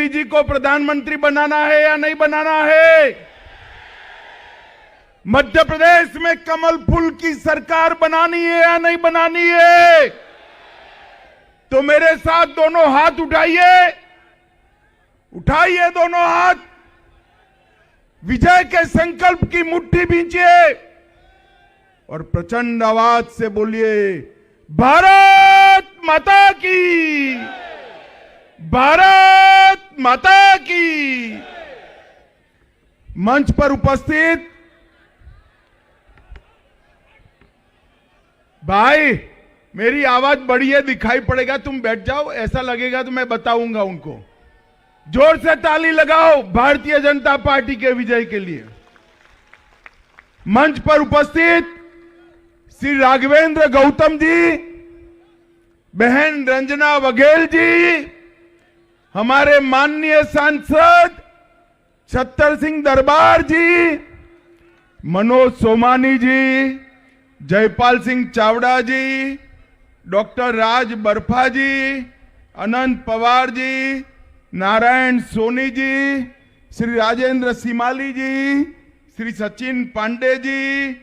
जी को प्रधानमंत्री बनाना है या नहीं बनाना है? मध्य प्रदेश में कमल फूल की सरकार बनानी है या नहीं बनानी है? तो मेरे साथ दोनों हाथ उठाइए, उठाइए दोनों हाथ, विजय के संकल्प की मुट्ठी भींचिए और प्रचंड आवाज से बोलिए, भारत माता की, भारत माता की। मंच पर उपस्थित भाई, मेरी आवाज बड़ी है, दिखाई पड़ेगा, तुम बैठ जाओ, ऐसा लगेगा तो मैं बताऊंगा उनको। जोर से ताली लगाओ भारतीय जनता पार्टी के विजय के लिए। मंच पर उपस्थित श्री राघवेंद्र गौतम जी, बहन रंजना बघेल जी, हमारे माननीय सांसद छत्तर सिंह दरबार जी, मनोज सोमानी जी, जयपाल सिंह चावड़ा जी, डॉक्टर राज बर्फा जी, अनंत पवार जी, नारायण सोनी जी, श्री राजेंद्र सिमाली जी, श्री सचिन पांडे जी,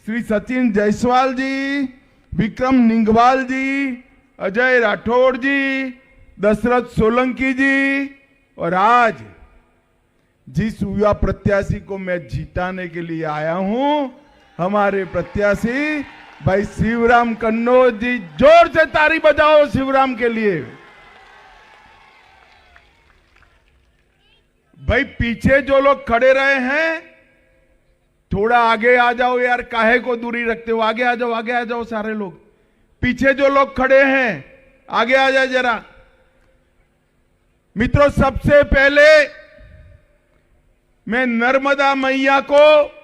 श्री सचिन जायसवाल जी, विक्रम निंगवाल जी, अजय राठौड़ जी, दशरथ सोलंकी जी, और आज जिस युवा प्रत्याशी को मैं जिताने के लिए आया हूं, हमारे प्रत्याशी भाई शिवराम कन्नौज जी। जोर से ताली बजाओ शिवराम के लिए। भाई पीछे जो लोग खड़े रहे हैं, थोड़ा आगे आ जाओ यार, काहे को दूरी रखते हो? आगे आ जाओ, आगे आ जाओ सारे लोग। पीछे जो लोग खड़े हैं आगे आ जाए जरा। मित्रों, सबसे पहले मैं नर्मदा मैया को,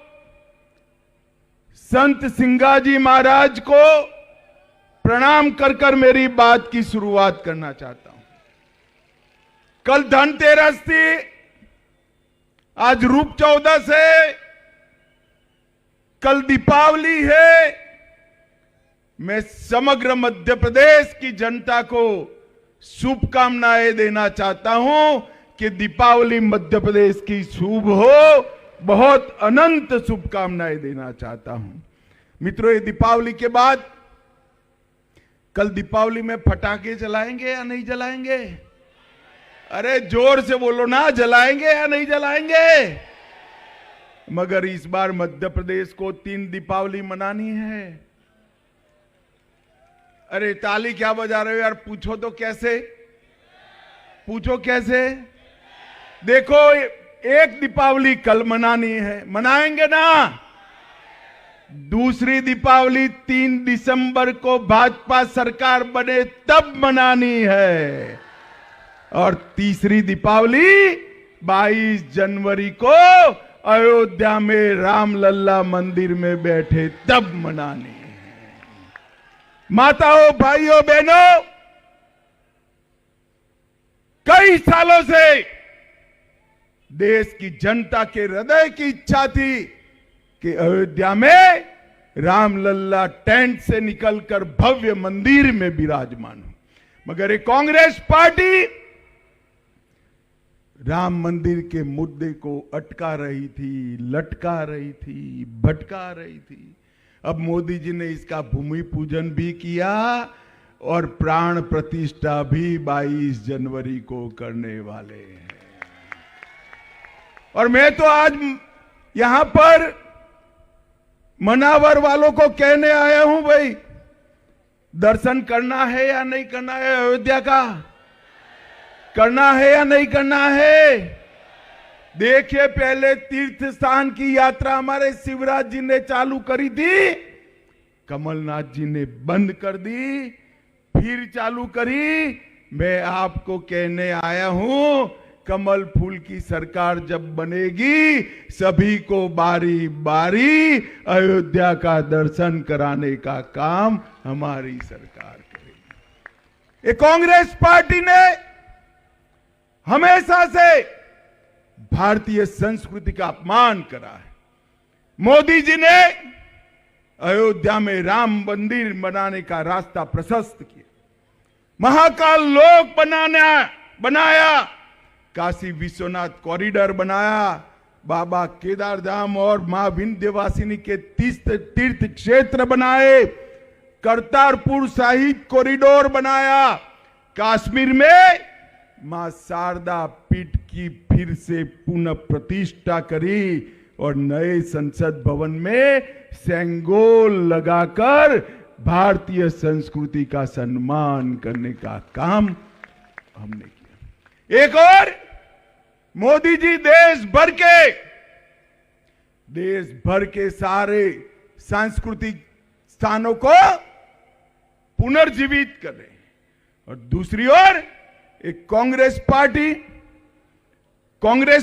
संत सिंगाजी महाराज को प्रणाम कर कर मेरी बात की शुरुआत करना चाहता हूं। कल धनतेरस थी, आज रूप चौदस है, कल दीपावली है। मैं समग्र मध्य प्रदेश की जनता को शुभकामनाएं देना चाहता हूं कि दीपावली मध्य प्रदेश की शुभ हो। बहुत अनंत शुभकामनाएं देना चाहता हूं। मित्रों, ये दीपावली के बाद कल दीपावली में पटाखे जलाएंगे या नहीं जलाएंगे? अरे जोर से बोलो ना, जलाएंगे या नहीं जलाएंगे? मगर इस बार मध्य प्रदेश को 3 दीपावली मनानी है। अरे ताली क्या बजा रहे हो यार? पूछो तो कैसे, पूछो कैसे? देखो, एक दीपावली कल मनानी है, मनाएंगे ना? दूसरी दीपावली 3 दिसंबर को भाजपा सरकार बने तब मनानी है, और तीसरी दीपावली 22 जनवरी को अयोध्या में रामलल्ला मंदिर में बैठे तब मनानी है। माताओं, भाइयों, बहनों, कई सालों से देश की जनता के हृदय की इच्छा थी कि अयोध्या में रामलल्ला टेंट से निकलकर भव्य मंदिर में विराजमान हो। मगर ये कांग्रेस पार्टी राम मंदिर के मुद्दे को अटका रही थी, लटका रही थी, भटका रही थी। अब मोदी जी ने इसका भूमि पूजन भी किया और प्राण प्रतिष्ठा भी 22 जनवरी को करने वाले हैं। और मैं तो आज यहां पर मनावर वालों को कहने आया हूं, भाई दर्शन करना है या नहीं करना है? अयोध्या का करना है या नहीं करना है? देखिए, पहले तीर्थ स्थान की यात्रा हमारे शिवराज जी ने चालू करी थी, कमलनाथ जी ने बंद कर दी, फिर चालू करी। मैं आपको कहने आया हूं, कमल फूल की सरकार जब बनेगी, सभी को बारी बारी अयोध्या का दर्शन कराने का काम हमारी सरकार करेगी। ये कांग्रेस पार्टी ने हमेशा से भारतीय संस्कृति का अपमान करा है। मोदी जी ने अयोध्या में राम मंदिर बनाने का रास्ता प्रशस्त किया, महाकाल लोक बनाया, काशी विश्वनाथ कॉरिडोर बनाया, बाबा केदारधाम और मां विंध्यवासिनी के तीर्थ क्षेत्र बनाए, करतारपुर साहिब कॉरिडोर बनाया, कश्मीर में मां शारदा पीठ की फिर से पुनः प्रतिष्ठा करी और नए संसद भवन में सेंगोल लगाकर भारतीय संस्कृति का सम्मान करने का काम हमने किया। एक और मोदी जी देश भर के सारे सांस्कृतिक स्थानों को पुनर्जीवित कर रहे हैं, और दूसरी ओर एक कांग्रेस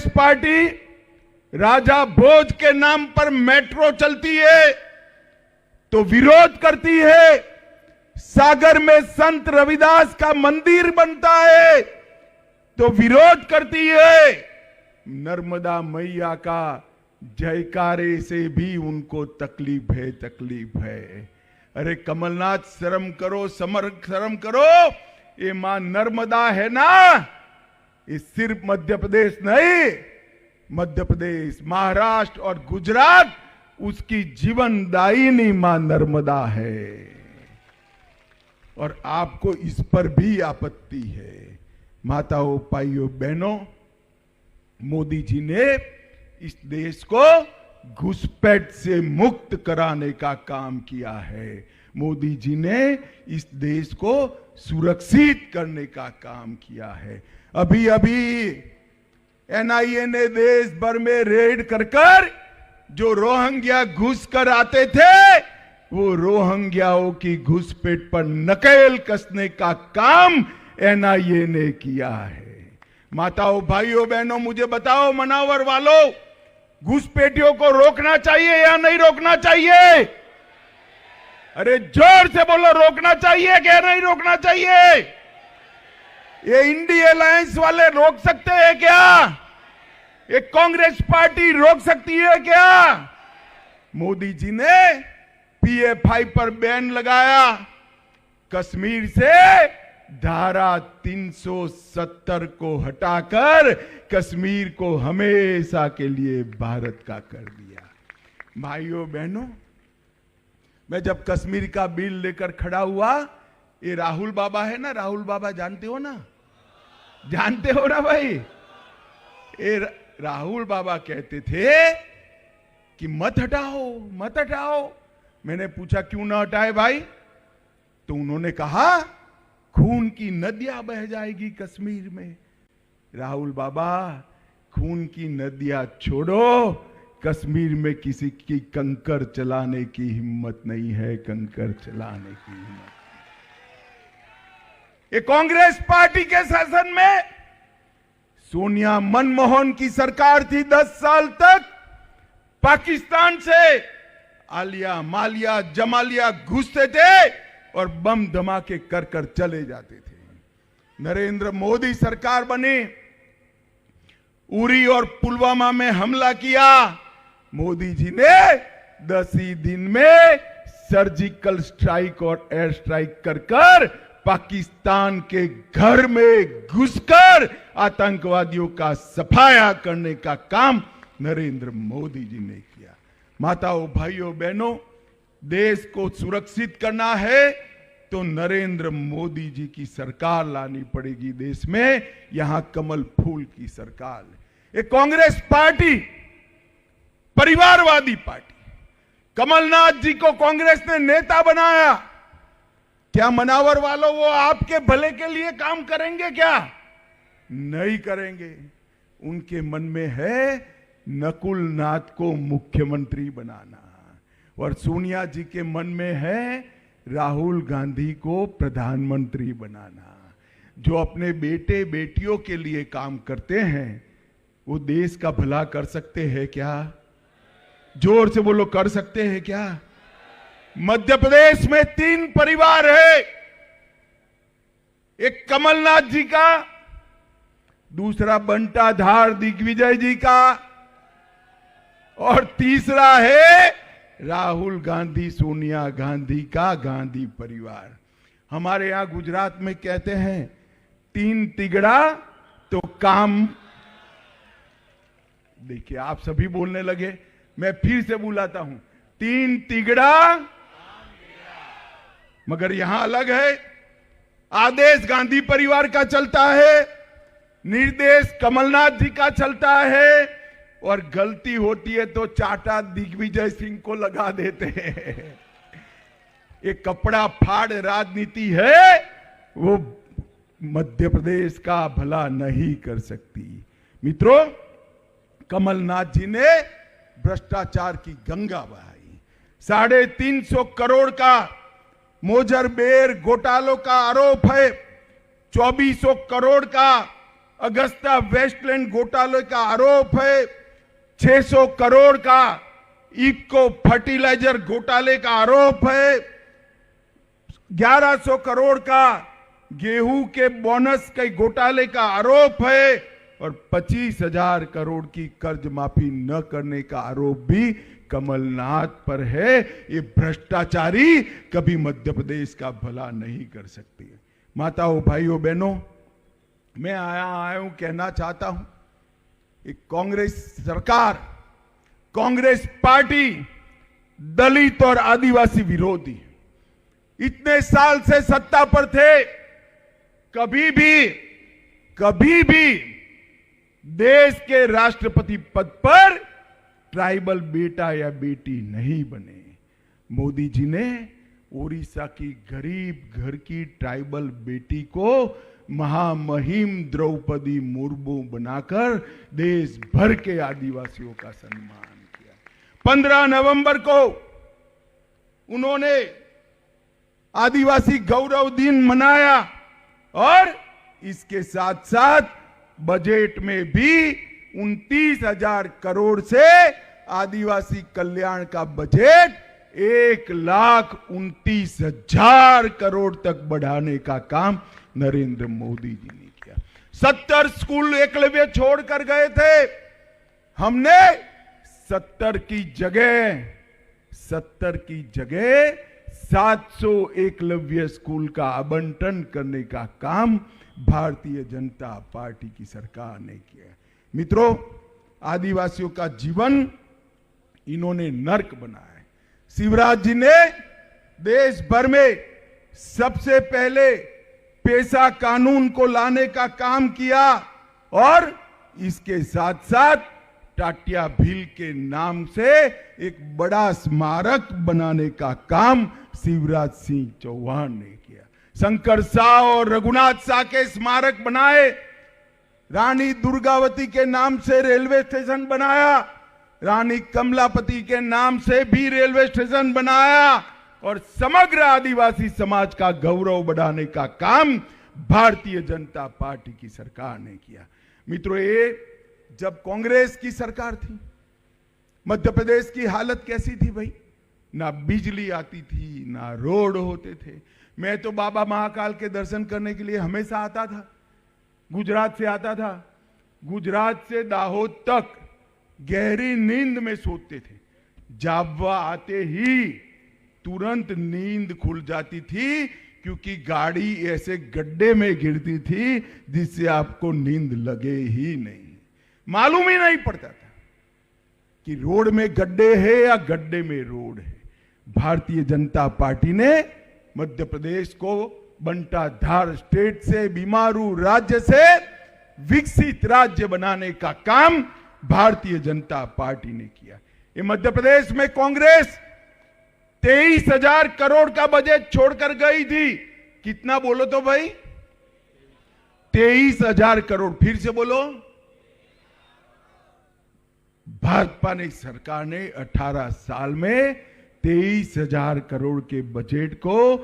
पार्टी राजा भोज के नाम पर मेट्रो चलती है तो विरोध करती है, सागर में संत रविदास का मंदिर बनता है तो विरोध करती है, नर्मदा मैया का जयकारे से भी उनको तकलीफ है। अरे कमलनाथ, शर्म करो, शर्म करो। ये मां नर्मदा है ना, ये सिर्फ मध्य प्रदेश नहीं, मध्य प्रदेश, महाराष्ट्र और गुजरात उसकी जीवनदायिनी मां नर्मदा है, और आपको इस पर भी आपत्ति है। माताओं, भाइयों, बहनों, मोदी जी ने इस देश को घुसपैठ से मुक्त कराने का काम किया है। मोदी जी ने इस देश को सुरक्षित करने का काम किया है। अभी एनआईए ने देश भर में रेड कर जो रोहिंग्या घुस कर आते थे, वो रोहिंग्याओं की घुसपैठ पर नकेल कसने का काम एनआईए ने किया है। माताओं, भाइयों, बहनों, मुझे बताओ, मनावर वालों, घुसपैठियों को रोकना चाहिए या नहीं रोकना चाहिए? अरे जोर से बोलो, रोकना चाहिए क्या नहीं रोकना चाहिए? ये इंडिया अलायंस वाले रोक सकते हैं क्या? ये कांग्रेस पार्टी रोक सकती है क्या? मोदी जी ने PF-I पर बैन लगाया, कश्मीर से धारा 370 को हटाकर कश्मीर को हमेशा के लिए भारत का कर दिया। भाइयों, बहनों, मैं जब कश्मीर का बिल लेकर खड़ा हुआ, ये राहुल बाबा है ना, राहुल बाबा जानते हो ना? जानते हो ना भाई? ये राहुल बाबा कहते थे कि मत हटाओ। मैंने पूछा क्यों ना हटाए भाई? तो उन्होंने कहा खून की नदियां बह जाएगी कश्मीर में। राहुल बाबा, खून की नदियां छोड़ो, कश्मीर में किसी की कंकर चलाने की हिम्मत नहीं है, कंकर चलाने की हिम्मत। ये कांग्रेस पार्टी के शासन में सोनिया मनमोहन की सरकार थी 10 साल तक, पाकिस्तान से आलिया, मालिया, जमालिया घुसते थे और बम धमाके कर चले जाते थे। नरेंद्र मोदी सरकार बनी, उरी और पुलवामा में हमला किया, मोदी जी ने 10 ही दिन में सर्जिकल स्ट्राइक और एयर स्ट्राइक कर पाकिस्तान के घर में घुसकर आतंकवादियों का सफाया करने का काम नरेंद्र मोदी जी ने किया। माताओं, भाइयों, बहनों, देश को सुरक्षित करना है तो नरेंद्र मोदी जी की सरकार लानी पड़ेगी देश में। यहां कमल फूल की सरकार। ये कांग्रेस पार्टी परिवारवादी पार्टी, कमलनाथ जी को कांग्रेस ने नेता बनाया। क्या मनावर वालों वो आपके भले के लिए काम करेंगे क्या? नहीं करेंगे। उनके मन में है नकुल नाथ को मुख्यमंत्री बनाना, और सोनिया जी के मन में है राहुल गांधी को प्रधानमंत्री बनाना। जो अपने बेटे बेटियों के लिए काम करते हैं वो देश का भला कर सकते हैं क्या? जोर से बोलो, कर सकते हैं क्या? मध्य प्रदेश में 3 परिवार है, एक कमलनाथ जी का, दूसरा बंटाधार दिग्विजय जी का, और तीसरा है राहुल गांधी, सोनिया गांधी का गांधी परिवार। हमारे यहां गुजरात में कहते हैं 3 तिगड़ा तो काम देखिए आप सभी बोलने लगे, मैं फिर से बुलाता हूं, 3 तिगड़ा, मगर यहां अलग है। आदेश गांधी परिवार का चलता है, निर्देश कमलनाथ जी का चलता है, और गलती होती है तो चाटा दिग्विजय सिंह को लगा देते हैं। ये कपड़ा फाड़ राजनीति है, वो मध्य प्रदेश का भला नहीं कर सकती। मित्रों, कमलनाथ जी ने भ्रष्टाचार की गंगा बहाई। 350 करोड़ का मोजरबेर घोटालों का आरोप है, 2400 करोड़ का अगस्ता वेस्टलैंड घोटाले का आरोप है, 600 करोड़ का इको फर्टिलाइजर घोटाले का आरोप है, 1100 करोड़ का गेहूं के बोनस के घोटाले का आरोप है, और 25,000 करोड़ की कर्ज माफी न करने का आरोप भी कमलनाथ पर है। ये भ्रष्टाचारी कभी मध्य प्रदेश का भला नहीं कर सकती। माताओं, भाइयों, बहनों, मैं आया हूं कहना चाहता हूं, एक कांग्रेस सरकार, कांग्रेस पार्टी दलित और आदिवासी विरोधी, इतने साल से सत्ता पर थे, कभी भी देश के राष्ट्रपति पद पर ट्राइबल बेटा या बेटी नहीं बने। मोदी जी ने ओडिशा की गरीब घर की ट्राइबल बेटी को महामहिम द्रौपदी मुर्मू बनाकर देश भर के आदिवासियों का सम्मान किया। 15 नवंबर को उन्होंने आदिवासी गौरव दिन मनाया, और इसके साथ साथ बजट में भी 29,000 करोड़ से आदिवासी कल्याण का बजट 1,29,000 करोड़ तक बढ़ाने का काम नरेंद्र मोदी जी ने किया। 70 स्कूल एकलव्य छोड़कर गए थे, हमने 70 की जगह 700 एकलव्य स्कूल का आवंटन करने का काम भारतीय जनता पार्टी की सरकार ने किया। मित्रों, आदिवासियों का जीवन इन्होंने नर्क बनाया है। शिवराज जी ने देश भर में सबसे पहले पेशा कानून को लाने का काम किया, और इसके साथ साथ टाटिया भील के नाम से एक बड़ा स्मारक बनाने का काम शिवराज सिंह चौहान ने किया। शंकर शाह और रघुनाथ शाह के स्मारक बनाए, रानी दुर्गावती के नाम से रेलवे स्टेशन बनाया, रानी कमलापति के नाम से भी रेलवे स्टेशन बनाया, और समग्र आदिवासी समाज का गौरव बढ़ाने का काम भारतीय जनता पार्टी की सरकार ने किया। मित्रों, ये जब कांग्रेस की सरकार थी, मध्य प्रदेश की हालत कैसी थी भाई? ना बिजली आती थी, ना रोड होते थे। मैं तो बाबा महाकाल के दर्शन करने के लिए हमेशा आता था, गुजरात से आता था। गुजरात से दाहोद तक गहरी नींद में सोते थे, जाबवा आते ही तुरंत नींद खुल जाती थी, क्योंकि गाड़ी ऐसे गड्ढे में गिरती थी जिससे आपको नींद लगे ही नहीं, मालूम ही नहीं पड़ता था कि रोड में गड्ढे है या गड्ढे में रोड है। भारतीय जनता पार्टी ने मध्य प्रदेश को बंटाधार स्टेट से, बीमारू राज्य से विकसित राज्य बनाने का काम भारतीय जनता पार्टी ने किया। ये मध्य प्रदेश में कांग्रेस 23,000 करोड़ का बजट छोड़कर गई थी। कितना बोलो तो भाई? 23,000 करोड़। फिर से बोलो। भाजपा ने सरकार ने 18 साल में 23,000 करोड़ के बजट को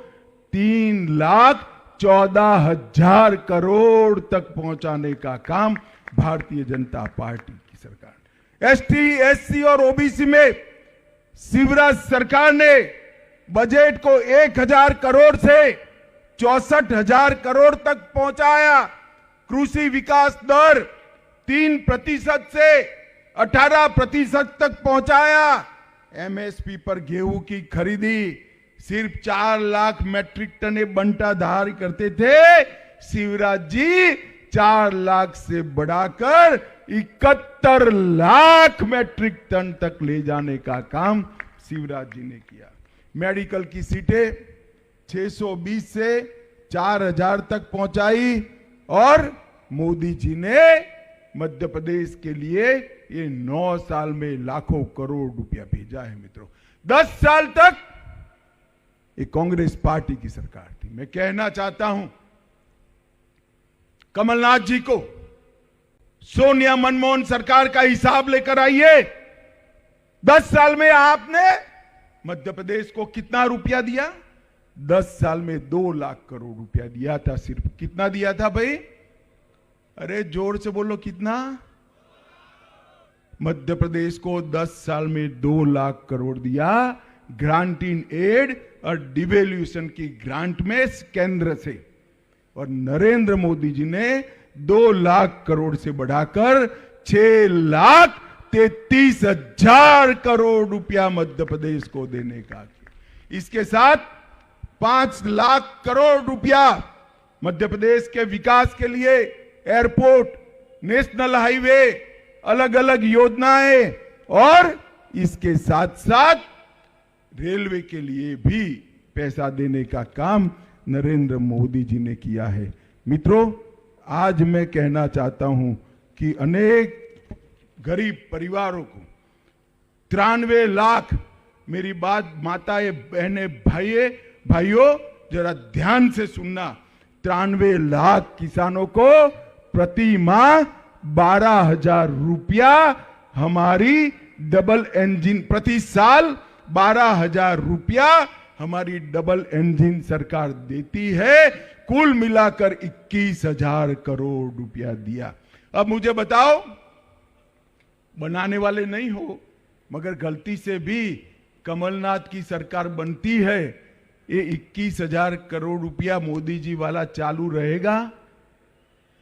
3,14,000 करोड़ तक पहुंचाने का काम भारतीय जनता पार्टी की सरकार ने। एसटी, एससी और ओबीसी में शिवराज सरकार ने बजट को 1,000 करोड़ से 64,000 करोड़ तक पहुंचाया। कृषि विकास दर 3% से 18% तक पहुंचाया। एमएसपी पर गेहूं की खरीदी सिर्फ 4 लाख मैट्रिक टन बंटाधार करते थे, शिवराज जी 4 लाख से बढ़ाकर 71 लाख मैट्रिक टन तक ले जाने का काम शिवराज जी ने किया। मेडिकल की सीटें 620 से 4000 तक पहुंचाई और मोदी जी ने मध्य प्रदेश के लिए ये 9 साल में लाखों करोड़ रुपया भेजा है। मित्रों, 10 साल तक ये कांग्रेस पार्टी की सरकार थी। मैं कहना चाहता हूं कमलनाथ जी को, सोनिया मनमोहन सरकार का हिसाब लेकर आइए। 10 साल में आपने मध्य प्रदेश को कितना रुपया दिया? 10 साल में 2 लाख करोड़ रुपया दिया था। सिर्फ कितना दिया था भाई? अरे जोर से बोलो, कितना? मध्य प्रदेश को 10 साल में 2 लाख करोड़ दिया, ग्रांट इन एड और डिवेल्यूशन की ग्रांट में केंद्र से। और नरेंद्र मोदी जी ने 2 लाख करोड़ से बढ़ाकर 6,33,000 करोड़ रुपया मध्य प्रदेश को देने का। इसके साथ 5 लाख करोड़ रुपया मध्य प्रदेश के विकास के लिए, एयरपोर्ट, नेशनल हाईवे, अलग अलग योजनाएं और इसके साथ साथ रेलवे के लिए भी पैसा देने का काम नरेंद्र मोदी जी ने किया है। मित्रों, आज मैं कहना चाहता हूं कि अनेक गरीब परिवारों को 93 लाख, मेरी बात माताएं, बहनें, भाइयों जरा ध्यान से सुनना, 93 लाख किसानों को प्रति माह 12,000 रुपया हमारी डबल इंजन, प्रति साल 12,000 रुपया हमारी डबल इंजन सरकार देती है। कुल मिलाकर 21,000 करोड़ रुपया दिया। अब मुझे बताओ, बनाने वाले नहीं हो मगर गलती से भी कमलनाथ की सरकार बनती है, ये 21,000 करोड़ रुपया मोदी जी वाला चालू रहेगा?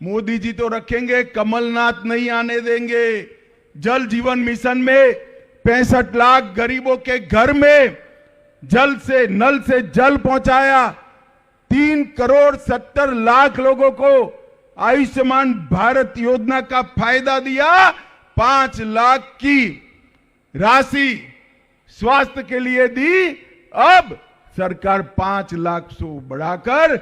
मोदी जी तो रखेंगे, कमलनाथ नहीं आने देंगे। जल जीवन मिशन में 65 लाख गरीबों के घर में जल से, नल से जल पहुंचाया। 3,70 लाख लोगों को आयुष्मान भारत योजना का फायदा दिया। 5 लाख की राशि स्वास्थ्य के लिए दी। अब सरकार 5 लाख से बढ़ाकर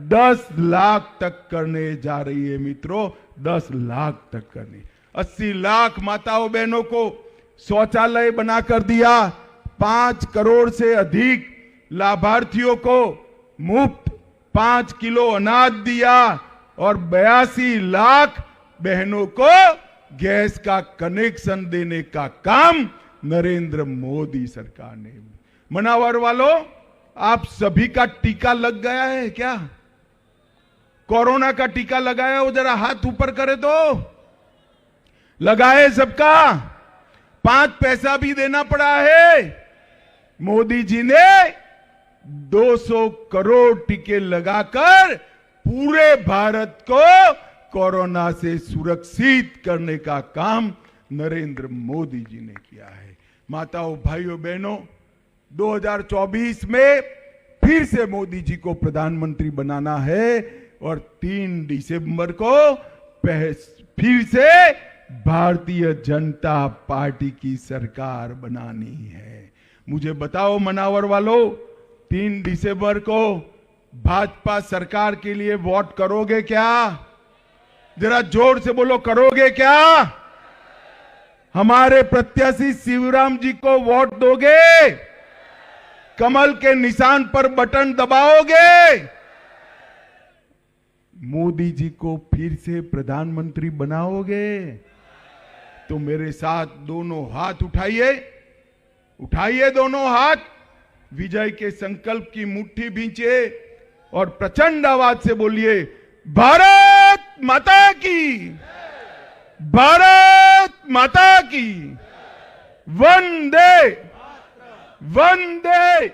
10 लाख तक करने जा रही है। मित्रों, 10 लाख तक करने। 80 लाख माताओं बहनों को शौचालय बनाकर दिया। 5 करोड़ से अधिक लाभार्थियों को मुफ्त 5 किलो अनाज दिया और 82 लाख बहनों को गैस का कनेक्शन देने का काम नरेंद्र मोदी सरकार ने। मनावर वालों, आप सभी का टीका लग गया है क्या? कोरोना का टीका लगाया हो? जरा हाथ ऊपर करे तो। लगाए सबका? 5 पैसा भी देना पड़ा है। मोदी जी ने 200 करोड़ टीके लगाकर पूरे भारत को कोरोना से सुरक्षित करने का काम नरेंद्र मोदी जी ने किया है। माताओं, भाइयों, बहनों, 2024 में फिर से मोदी जी को प्रधानमंत्री बनाना है और 3 दिसंबर को फिर से भारतीय जनता पार्टी की सरकार बनानी है। मुझे बताओ मनावर वालों, 3 दिसंबर को भाजपा सरकार के लिए वोट करोगे क्या? जरा जोर से बोलो, करोगे क्या? हमारे प्रत्याशी शिवराम जी को वोट दोगे? कमल के निशान पर बटन दबाओगे? मोदी जी को फिर से प्रधानमंत्री बनाओगे? तो मेरे साथ दोनों हाथ उठाइए, उठाइए दोनों हाथ, विजय के संकल्प की मुट्ठी भींचिए और प्रचंड आवाज से बोलिए, भारत माता की, भारत माता की, वंदे वंदे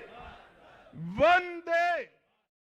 वंदे।